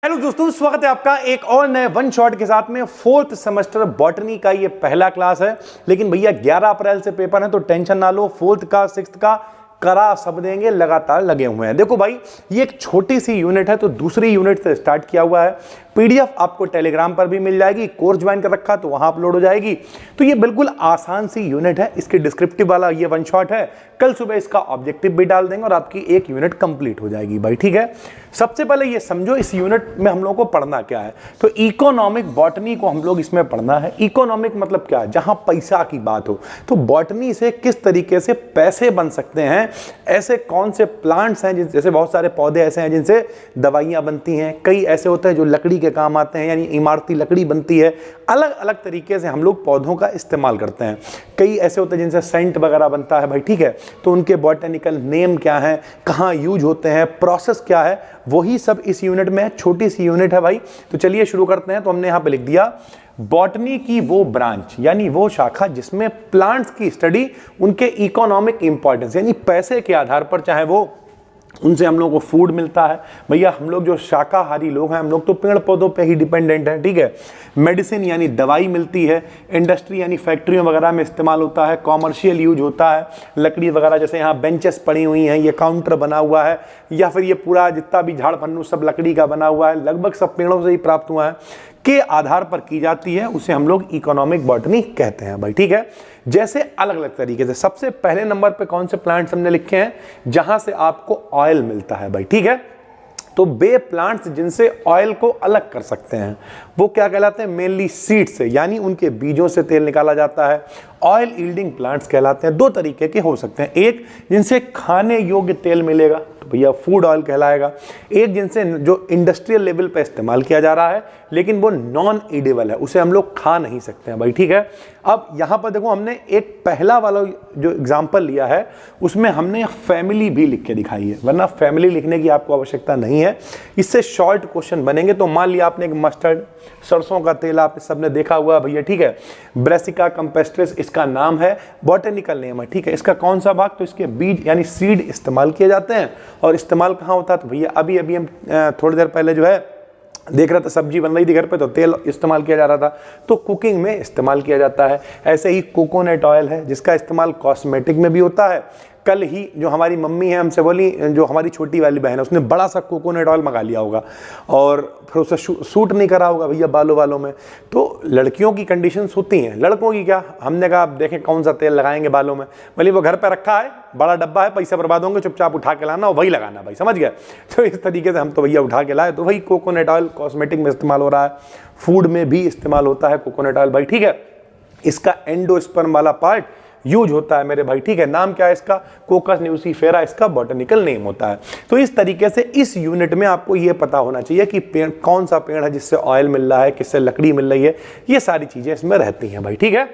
Hello दोस्तों, स्वागत है आपका एक और नए वन शॉट के साथ में। फोर्थ सेमेस्टर बॉटनी का ये पहला क्लास है। लेकिन भैया 11 अप्रैल से पेपर है तो टेंशन ना लो। फोर्थ का सिक्स्थ का करा सब देंगे, लगातार लगे हुए हैं। देखो भाई, ये एक छोटी सी यूनिट है तो दूसरी यूनिट से स्टार्ट किया हुआ है। पीडीएफ आपको टेलीग्राम पर भी मिल जाएगी, कोर्स ज्वाइन कर रखा तो वहां अपलोड हो जाएगी। तो ये बिल्कुल आसान सी यूनिट है। इसकी डिस्क्रिप्टिव वाला ये वन शॉट है। कल सुबह इसका ऑब्जेक्टिव भी डाल देंगे और आपकी एक यूनिट कंप्लीट हो जाएगी भाई, ठीक है। सबसे पहले ये समझो इस यूनिट में हम लोग को पढ़ना क्या है। तो इकोनॉमिक बॉटनी को हम लोग इसमें पढ़ना है। इकोनॉमिक मतलब क्या है? जहां पैसा की बात हो। तो बॉटनी से किस तरीके से पैसे बन सकते हैं, ऐसे कौन से प्लांट्स हैं, जैसे बहुत सारे पौधे ऐसे हैं जिनसे दवाइयां बनती हैं, कई ऐसे होते हैं जो लकड़ी के काम आते हैं, यानी इमारती लकड़ी बनती है। अलग अलग तरीके से हम लोग पौधों का इस्तेमाल करते हैं। कई ऐसे होते हैं जिनसे सेंट वगैरह बनता है भाई, ठीक है। तो उनके बॉटनिकल नेम क्या है, कहाँ यूज होते हैं, प्रोसेस क्या है, वही सब इस यूनिट में है। छोटी सी यूनिट है भाई। तो चलिए शुरू करते हैं। तो हमने यहां पे लिख दिया बॉटनी की वो ब्रांच, यानी वो शाखा जिसमें प्लांट्स की स्टडी, उनके इकोनॉमिक इंपॉर्टेंस, यानी पैसे के आधार पर, चाहे वो उनसे हम लोग को फूड मिलता है। भैया हम लोग जो शाकाहारी लोग हैं, हम लोग तो पेड़ पौधों पे ही डिपेंडेंट हैं, ठीक है। मेडिसिन यानी दवाई मिलती है। इंडस्ट्री यानी फैक्ट्रियों वगैरह में इस्तेमाल होता है। कॉमर्शियल यूज होता है। लकड़ी वगैरह, जैसे यहाँ बेंचेस पड़ी हुई हैं, ये काउंटर बना हुआ है, या फिर ये पूरा जितना भी झाड़ फन्नू सब लकड़ी का बना हुआ है, लगभग सब पेड़ों से ही प्राप्त हुआ है, के आधार पर की जाती है। उसे हम लोग इकोनॉमिक बॉटनी कहते हैं भाई, ठीक है। जैसे अलग अलग तरीके से, सबसे पहले नंबर पे कौन से प्लांट्स हमने लिखे हैं जहां से आपको ऑयल मिलता है भाई, ठीक है। तो वे प्लांट्स जिनसे ऑयल को अलग कर सकते हैं वो क्या कहलाते हैं? मेनली सीड से, यानी उनके बीजों से तेल निकाला जाता है। ऑयल यील्डिंग प्लांट्स कहलाते हैं। दो तरीके के हो सकते हैं, एक जिनसे खाने योग्य तेल मिलेगा तो भैया फूड ऑयल कहलाएगा। एक जिनसे जो इंडस्ट्रियल लेवल पे इस्तेमाल किया जा रहा है लेकिन वो नॉन ईडेबल है, उसे हम लोग खा नहीं सकते हैं भाई, ठीक है। अब यहाँ पर देखो, हमने एक पहला वाला जो एग्जाम्पल लिया है उसमें हमने फैमिली भी लिख के दिखाई है, वरना फैमिली लिखने की आपको आवश्यकता नहीं है। इससे शॉर्ट क्वेश्चन बनेंगे। तो मान लिया आपने एक मस्टर्ड, सरसों का तेल आप सबने देखा हुआ है भैया, ठीक है। ब्रेसिका कैम्पेस्ट्रिस इसका नाम है, बॉटनिकल नेम है, ठीक है। इसका कौन सा भाग? तो इसके बीज यानी सीड इस्तेमाल किए जाते हैं। और इस्तेमाल कहाँ होता है? तो भैया अभी अभी हम थोड़ी देर पहले जो है देख रहा था, सब्जी बन रही थी घर पे तो तेल इस्तेमाल किया जा रहा था, तो कुकिंग में इस्तेमाल किया जाता है। ऐसे ही कोकोनट ऑयल है जिसका इस्तेमाल कॉस्मेटिक में भी होता है। कल ही जो हमारी मम्मी है हमसे बोली, जो हमारी छोटी वाली बहन है, उसने बड़ा सा कोकोनट ऑयल मंगा लिया होगा और फिर उसे सूट नहीं करा होगा भैया बालों में। तो लड़कियों की कंडीशंस होती हैं, लड़कों की क्या? हमने कहा आप देखें कौन सा तेल लगाएंगे बालों में, बोली वो घर पे रखा है, बड़ा डब्बा है, पैसे बर्बाद होंगे, चुपचाप उठा के लाना और वही लगाना भाई, समझ गया। तो इस तरीके से हम तो भैया उठा के लाए। तो वही कोकोनट ऑयल कॉस्मेटिक में इस्तेमाल हो रहा है, फूड में भी इस्तेमाल होता है कोकोनट ऑयल भाई, ठीक है। इसका एंडोस्पर्म वाला पार्ट यूज होता है मेरे भाई, ठीक है। नाम क्या है इसका? कोकस न्यूसीफेरा इसका बॉटनिकल नेम होता है। तो इस तरीके से इस यूनिट में आपको ये पता होना चाहिए कि पेड़ कौन सा पेड़ है जिससे ऑयल मिल रहा है, किससे लकड़ी मिल रही है, ये सारी चीजें इसमें रहती हैं भाई, ठीक है।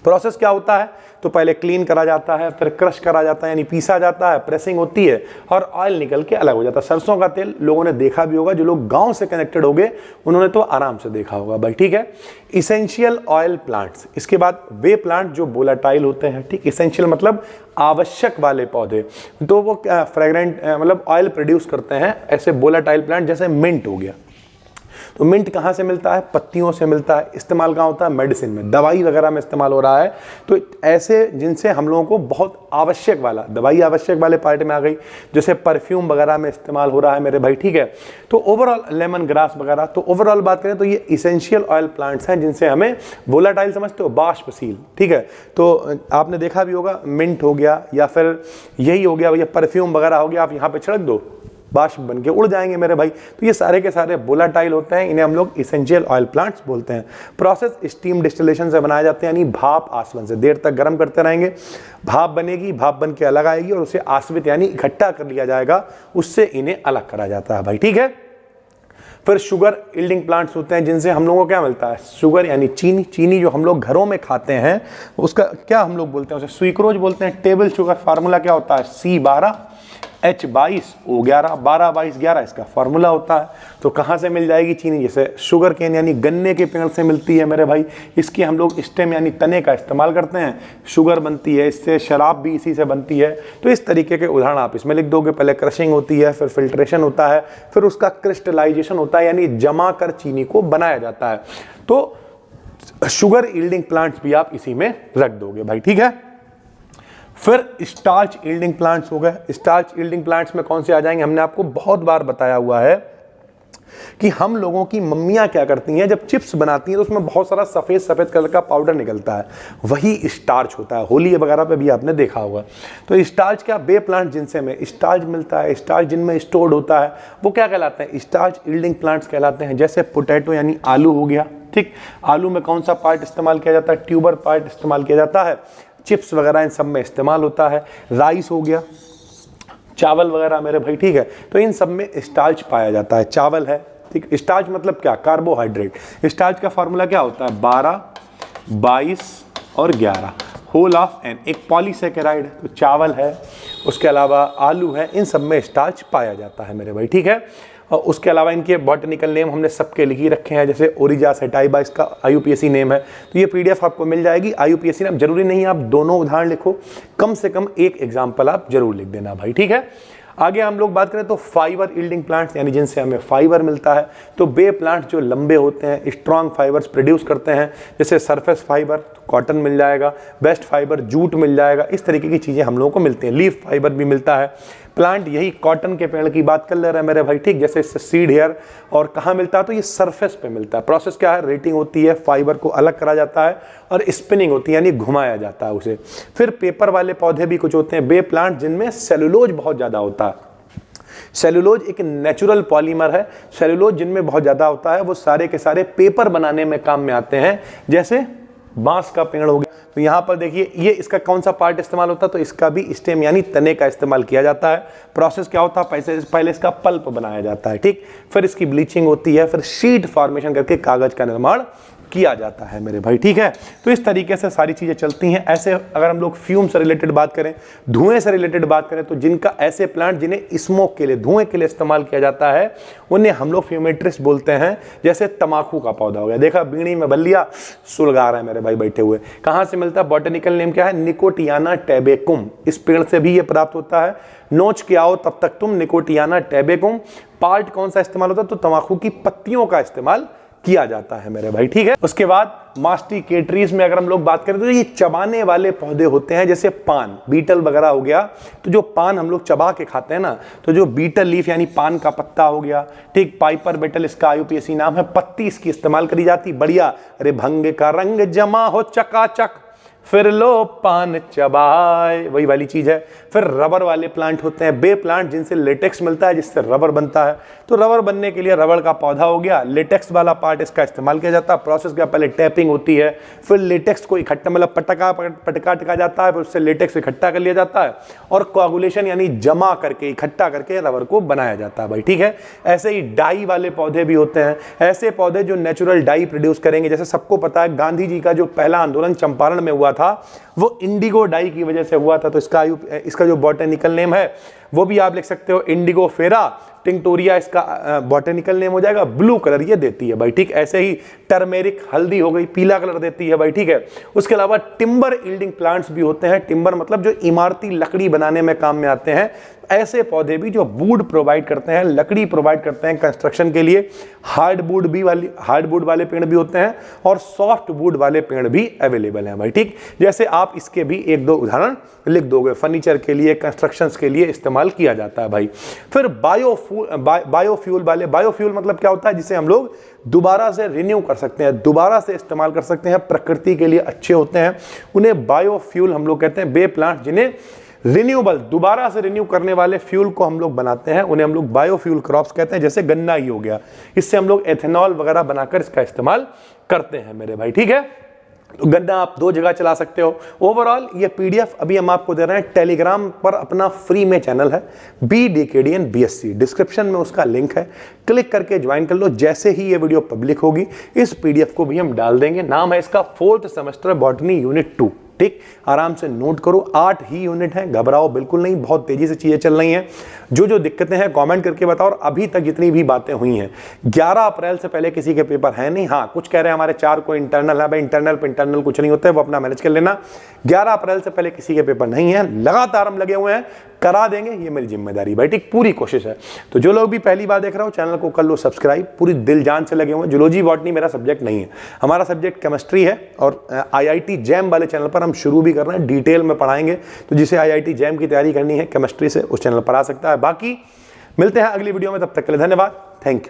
प्रोसेस क्या होता है? तो पहले क्लीन करा जाता है, फिर क्रश करा जाता है यानी पीसा जाता है, प्रेसिंग होती है और ऑयल निकल के अलग हो जाता है। सरसों का तेल लोगों ने देखा भी होगा, जो लोग गांव से कनेक्टेड हो गए उन्होंने तो आराम से देखा होगा भाई, ठीक है। इसेंशियल ऑयल प्लांट्स, इसके बाद वे प्लांट जो वोलेटाइल होते हैं, ठीक। इसेंशियल मतलब आवश्यक वाले पौधे, तो वो फ्रेग्रेंट मतलब ऑयल प्रोड्यूस करते हैं। ऐसे वोलेटाइल प्लांट जैसे मिंट हो गया, तो मिंट कहाँ से मिलता है? पत्तियों से मिलता है। इस्तेमाल कहाँ होता है? मेडिसिन में, दवाई वगैरह में इस्तेमाल हो रहा है। तो ऐसे जिनसे हम लोगों को बहुत आवश्यक वाला, दवाई आवश्यक वाले पार्ट में आ गई, जैसे परफ्यूम वगैरह में इस्तेमाल हो रहा है मेरे भाई, ठीक है। तो ओवरऑल लेमन ग्रास वगैरह, तो ओवरऑल बात करें तो ये इसेंशियल ऑयल प्लांट्स हैं जिनसे हमें वोलेटाइल समझते हो, बाष्पशील, ठीक है। तो आपने देखा भी होगा, मिंट हो गया या फिर यही हो गया भैया परफ्यूम वगैरह हो गया, आप यहाँ पे छिड़क दो, बाष्प बन के उड़ जाएंगे मेरे भाई। तो ये सारे के सारे वोलेटाइल होते हैं, इन्हें हम लोग इसेंशियल ऑयल प्लांट्स बोलते हैं। प्रोसेस स्टीम डिस्टिलेशन से बनाए जाते हैं, यानी भाप आसवन से देर तक गर्म करते रहेंगे, भाप बनेगी, भाप बन के अलग आएगी और उसे आसवित यानी इकट्ठा कर लिया जाएगा, उससे इन्हें अलग करा जाता है भाई, ठीक है। फिर शुगर यील्डिंग प्लांट्स होते हैं जिनसे हम लोगों को क्या मिलता है? शुगर यानी चीनी। चीनी जो हम लोग घरों में खाते हैं उसका क्या हम लोग बोलते हैं? उसे स्वीक्रोज बोलते हैं। टेबल शुगर फार्मूला क्या होता है? C12 H22O11 12 22 11 इसका फॉर्मूला होता है। तो कहाँ से मिल जाएगी चीनी? जैसे शुगर केन यानी गन्ने के पेड़ से मिलती है मेरे भाई, इसकी हम लोग स्टेम यानी तने का इस्तेमाल करते हैं, शुगर बनती है इससे, शराब भी इसी से बनती है। तो इस तरीके के उदाहरण आप इसमें लिख दोगे। पहले क्रशिंग होती है, फिर फिल्ट्रेशन होता है, फिर उसका क्रिस्टलाइजेशन होता है यानी जमा कर चीनी को बनाया जाता है। तो शुगर यील्डिंग प्लांट्स भी आप इसी में रख दोगे भाई, ठीक है। फिर स्टार्च यील्डिंग प्लांट्स हो गए। स्टार्च यील्डिंग प्लांट्स में कौन से आ जाएंगे? हमने आपको बहुत बार बताया हुआ है कि हम लोगों की मम्मियां क्या करती हैं, जब चिप्स बनाती हैं तो उसमें बहुत सारा सफेद सफेद कलर का पाउडर निकलता है, वही स्टार्च होता है। होली वगैरह पे भी आपने देखा होगा। तो स्टार्च क्या, बे प्लांट जिनसे में स्टार्च मिलता है, स्टार्च जिनमें स्टोर्ड होता है, वो क्या कहलाते हैं? स्टार्च यील्डिंग प्लांट्स कहलाते हैं। जैसे पोटैटो यानी आलू हो गया, ठीक। आलू में कौन सा पार्ट इस्तेमाल किया जाता है? ट्यूबर पार्ट इस्तेमाल किया जाता है। चिप्स वगैरह इन सब में इस्तेमाल होता है। राइस हो गया, चावल वगैरह मेरे भाई, ठीक है। तो इन सब में स्टार्च पाया जाता है। चावल है, ठीक। स्टार्च मतलब क्या? कार्बोहाइड्रेट। स्टार्च का फॉर्मूला क्या होता है? 12 22 और 11 होल ऑफ एन, एक पॉलीसेकेराइड। तो चावल है, उसके अलावा आलू है, इन सब में स्टार्च पाया जाता है मेरे भाई, ठीक है। और उसके अलावा इनके बॉटनिकल नेम हमने सबके लिख ही रखे हैं। जैसे ओरिजा सेटाइबा इसका IUPAC नेम है। तो ये PDF आपको मिल जाएगी। IUPAC नाम जरूरी नहीं आप दोनों उदाहरण लिखो, कम से कम एक एग्जाम्पल आप जरूर लिख देना भाई, ठीक है। आगे हम लोग बात करें तो फाइबर यील्डिंग प्लांट्स यानी जिनसे हमें फाइबर मिलता है। तो बे प्लांट्स जो लंबे होते हैं, स्ट्रॉन्ग फाइबर्स प्रोड्यूस करते हैं, जैसे सरफेस फाइबर कॉटन मिल जाएगा, बेस्ट फाइबर जूट मिल जाएगा, इस तरीके की चीज़ें हम लोगों को मिलती हैं। लीफ फाइबर भी मिलता है। प्लांट यही कॉटन के पेड़ की बात कर ले रहे हैं मेरे भाई, ठीक। जैसे इससे सीड हेयर, और कहाँ मिलता है? तो ये सरफेस पे मिलता है। प्रोसेस क्या है? रेटिंग होती है, फाइबर को अलग करा जाता है और स्पिनिंग होती है यानी घुमाया जाता है उसे। फिर पेपर वाले पौधे भी कुछ होते हैं, बे प्लांट, जिनमें सेलुलोज बहुत ज़्यादा होता है। सेलुलोज एक नेचुरल पॉलीमर है। सेलुलोज जिनमें बहुत ज़्यादा होता है वो सारे के सारे पेपर बनाने में काम में आते हैं। जैसे बांस का पेड़ हो गया, तो यहाँ पर देखिए ये इसका कौन सा पार्ट इस्तेमाल होता है? तो इसका भी स्टेम यानी तने का इस्तेमाल किया जाता है। प्रोसेस क्या होता है? पहले इसका पल्प बनाया जाता है, ठीक। फिर इसकी ब्लीचिंग होती है, फिर शीट फॉर्मेशन करके कागज का निर्माण किया जाता है मेरे भाई, ठीक है। तो इस तरीके से सारी चीज़ें चलती हैं। ऐसे अगर हम लोग फ्यूम से रिलेटेड बात करें, धुएं से रिलेटेड बात करें, तो जिनका ऐसे प्लांट जिन्हें स्मोक के लिए, धुएं के लिए इस्तेमाल किया जाता है, उन्हें हम लोग फ्यूमेट्रिस्ट बोलते हैं। जैसे तम्बाकू का पौधा हो गया, देखा बीड़ी में बल्लिया सुलगा रहा है मेरे भाई बैठे हुए। कहाँ से मिलता है? बॉटनिकल नेम क्या है? निकोटियाना टैबेकुम। इस पेड़ से भी ये प्राप्त होता है। नोच के आओ तब तक तुम, निकोटियाना टैबेकुम। पार्ट कौन सा इस्तेमाल होता है? तो तम्बाकू की पत्तियों का इस्तेमाल किया जाता है मेरे भाई, ठीक है। उसके बाद मास्टिकेटरीज में अगर हम लोग बात करें तो ये चबाने वाले पौधे होते हैं। जैसे पान, बीटल वगैरह हो गया, तो जो पान हम लोग चबा के खाते हैं ना, तो जो बीटल लीफ यानी पान का पत्ता हो गया, ठीक। पाइपर बेटल इसका IUPAC नाम है। पत्ती इसकी इस्तेमाल करी जाती, बढ़िया। अरे भंग का रंग जमा हो चकाचक, फिर लो पान चबाए, वही वाली चीज है। फिर रबर वाले प्लांट होते हैं, बे प्लांट, जिनसे लेटेक्स मिलता है, जिससे रबर बनता है। तो रबर बनने के लिए रबर का पौधा हो गया, लेटेक्स वाला पार्ट इसका इस्तेमाल किया जाता है। प्रोसेस क्या? पहले टैपिंग होती है, फिर लेटेक्स को इकट्ठा मतलब पटका टिका जाता है, फिर उससे लेटेक्स इकट्ठा कर लिया जाता है और कोआगुलेशन यानी जमा करके, इकट्ठा करके रबर को बनाया जाता है भाई, ठीक है। ऐसे ही डाई वाले पौधे भी होते हैं, ऐसे पौधे जो नेचुरल डाई प्रोड्यूस करेंगे। जैसे सबको पता है गांधी जी का जो पहला आंदोलन चंपारण में हुआ था वो इंडिगो डाई की वजह से हुआ था। तो इसका जो बॉटनिकल नेम है वो भी आप लिख सकते हो, इंडिगो फेरा टिंक्टोरिया इसका बॉटनिकल नेम हो जाएगा। ब्लू कलर ये देती है भाई, ठीक। ऐसे ही टर्मेरिक हल्दी हो गई, पीला कलर देती है भाई, ठीक है। उसके अलावा टिम्बर यील्डिंग प्लांट्स भी होते हैं। टिम्बर मतलब जो इमारती लकड़ी बनाने में काम में आते हैं। ऐसे पौधे भी जो वुड प्रोवाइड करते हैं, लकड़ी प्रोवाइड करते हैं कंस्ट्रक्शन के लिए। हार्डवुड वाले पेड़ भी होते हैं और सॉफ्ट वुड वाले पेड़ भी अवेलेबल हैं भाई, ठीक। जैसे आप इसके भी एक दो उदाहरण लिख दोगे, फर्नीचर के लिए, कंस्ट्रक्शंस के लिए इस्तेमाल किया जाता है भाई। फिर बायोफ्यूल वाले, बायोफ्यूल मतलब क्या होता है? जिसे हम लोग दोबारा से रिन्यू कर सकते हैं, दोबारा से इस्तेमाल कर सकते हैं, प्रकृति के लिए अच्छे होते हैं, उन्हें बायोफ्यूल हम लोग कहते हैं। बे प्लांट जिन्हें रिन्यूएबल, दोबारा से रिन्यू करने वाले फ्यूल को हम लोग बनाते हैं, उन्हें हम लोग बायोफ्यूल क्रॉप्स कहते हैं। जैसे गन्ना ही हो गया, इससे हम लोग एथेनॉल वगैरह बनाकर इसका इस्तेमाल करते हैं मेरे भाई, ठीक है। तो गन्ना आप दो जगह चला सकते हो। ओवरऑल ये PDF अभी हम आपको दे रहे हैं, टेलीग्राम पर अपना फ्री में चैनल है BDKDN BSc, डिस्क्रिप्शन में उसका लिंक है, क्लिक करके ज्वाइन कर लो। जैसे ही ये वीडियो पब्लिक होगी इस PDF को भी हम डाल देंगे। नाम है इसका 4th सेमेस्टर बॉटनी यूनिट 2, ठीक, आराम से नोट करो। 8 ही यूनिट है, घबराओ बिल्कुल नहीं, बहुत तेजी से चीजें चल रही हैं। जो दिक्कतें हैं कमेंट करके बताओ। और अभी तक जितनी भी बातें हुई हैं, 11 अप्रैल से पहले किसी के पेपर है नहीं। हाँ, कुछ कह रहे हैं हमारे 4 को इंटरनल है, भाई इंटरनल पे इंटरनल कुछ नहीं होता है, वो अपना मैनेज कर लेना। 11 अप्रैल से पहले किसी के पेपर नहीं है, लगातार हम लगे हुए हैं, करा देंगे, ये मेरी जिम्मेदारी भाई, ठीक, पूरी कोशिश है। तो जो लोग भी पहली बार देख रहे हो चैनल को कर लो सब्सक्राइब, पूरी दिल जान से लगे हुए हैं। जूलॉजी बॉटनी मेरा सब्जेक्ट नहीं है, हमारा सब्जेक्ट केमिस्ट्री है। और IIT जैम वाले चैनल पर हम शुरू भी कर रहे हैं, डिटेल में पढ़ाएंगे। तो जिसे IIT जैम की तैयारी करनी है केमिस्ट्री से, उस चैनल पर आ सकता है। बाकी मिलते हैं अगली वीडियो में, तब तक के लिए धन्यवाद, थैंक यू।